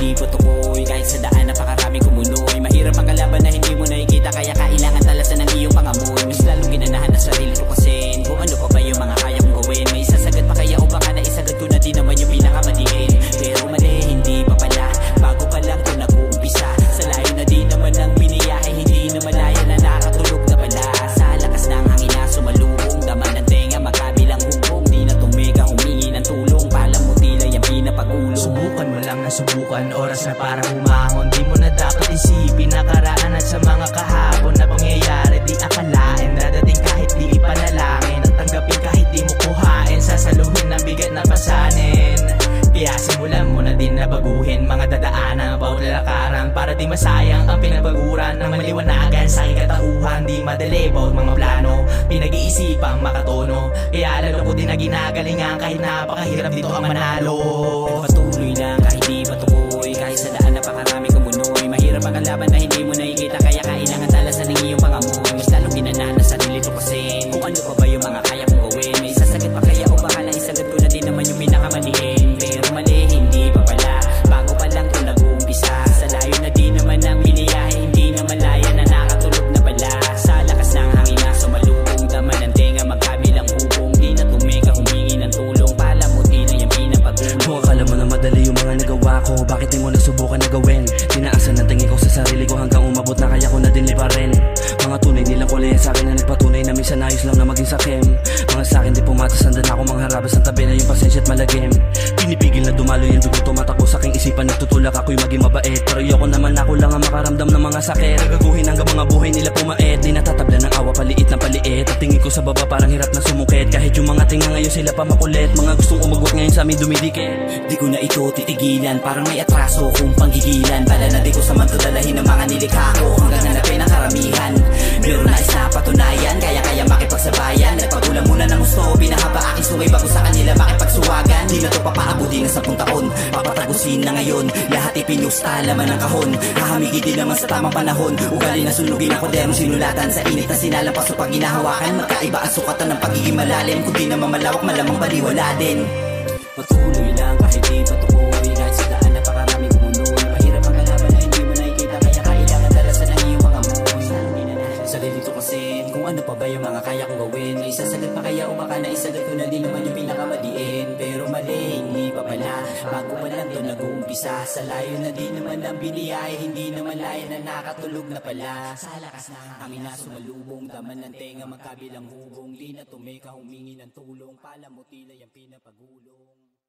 hindi po tukoy. Kahit sa daan napakaraming kumunoy. Mahirap ang kalaban na hindi mo nakikita, kaya kailangan talasan ng iyong pangamoy. Mas lalong ginanahan na sarili ko kasi kung ano pa ba yung mga kaya kong gawin. May isasagad pa kaya o baka na isagad ko na din naman yung pinakamadiin. Pero mali, hindi pa pala, bago pa lang to nag-uumpisa. Sa layo na din naman ang biniyahe, hindi na malaya na nakatulog na pala. Sa lakas ng hangin na sumalubong, daman ng tenga magkabilang hubong. Di na tumeka, humingi ng tulong, palang mo tila yung pinapagulong. Subukan mo lang na subukan, oras na para humahon. Di mo na dapat isipin nakaraan at sa mga kahapon na pangyayari. Di akalain, dadating kahit di ipanalangin. At tanggapin kahit di mo kuhain, sasaluhin ng bigat na pasanin. Kaya simulan mo na din na baguhin mga dadaanan, bawat lalakaran, para di masayang ang pinabaguran ng maliwanagan sa aking katauhan. Di madali bawat mga plano, pinag-iisipang makatono. Kaya lalo ko din na ginagalingan kahit napakahirap dito ang manalo. Patuloy lang kahit di patukoy, kahit sa daan napakaraming kumunoy. Mahirap ang kalaban na hindi mo nakikita, kaya kailangan talasan ng iyong pangamoy. Mas lalong ginanahan na sarili ko kasi kung ano pa ba yung mga kaya kong gawin. May isasagad pa kaya o baka na isagad ko na din naman yung pinakamaliin. Pero mali, hindi pa pala, bago pa lang to nag-uumpisa. Sa layo na din naman ang biniyahe, hindi na malaya na nakatulog na pala. Sa lakas ng hangin na sumalubong, daman ng tenga magkabilang hubong. Di na tumeka, humingi ng tulong, pala mo tila yung pinapagulong. Kung akala mo na madali yung mga nagawa ko, bakit di mo nasubukan na gawin? Tinaasan ng tingin ko sa sarili ko hanggang umabot na kaya ko na din liparin. Mga tunay nilang kulay sa akin na nagpatunay na minsan ayos lang na maging sakim. Mga sa akin di pumatas, andan ako mga harabas ng tabi na yung pasensya at malagim. Pinipigil na dumalo yung dugo, tumatakbo sa aking isipan, nagtutulak ako'y maging mabait. Pero ayoko naman, ako lang ang makaramdam ng mga sakit. Nagaguhin hanggang mga buhay nila pumait. Di natatabla ng awa, paliit na paliit. At tingin ko sa baba parang hirap na sumukit. Kahit yung mga tinga ngayon sila pa makulit. Mga gustong umagwat ngayon sa amin dumidikit. Di ko na ito titigilan, parang may atraso kung panggigilan. Bala na di ko samanto dalahin ng mga nilikha ko, hanggang hanapin ang karamihan. Meron na isa patunayan, kaya makipagsabayan. Nagpagulang muna ng gusto, binahaba aking sungay bago sa kanila makipagsuwagan. Di na to papaabuti ng 10 taon, papatagusin na ngayon. Lahat ipinusta, laman ng kahon. Hahamigi din naman sa tamang panahon. Ugali na sunugin ang kwaderong sinulatan. Sa init na sinalampas o pag ginahawakan. Magkaiba ang sukatan ng pagiging malalim. Kung di naman malawak, malamang baliwala din. Patuloy lang kahit di patukoy, kahit sa daan napakaraming kumunoy. Mahirap ang kalaban na hindi mo nakikita, kaya kailangan dalasan ng iyong pangamoy. Sarili to kasi kung ano pa ba yung mga kaya kong gawin. May isasagad pa kaya o baka na isagad ko na din naman yung pinakamadiin. Pero mali, hindi pa pala, bago pa lang to nag-uumpisa. Sa layo na din naman ang biniyahe, hindi na malaya na nakatulog na pala. Sa lakas ng hangin na sumalubong, daman ng tenga magkabilang hubong. Di na tumeka, humingi ng tulong, pala mo tila yung pinapagulong.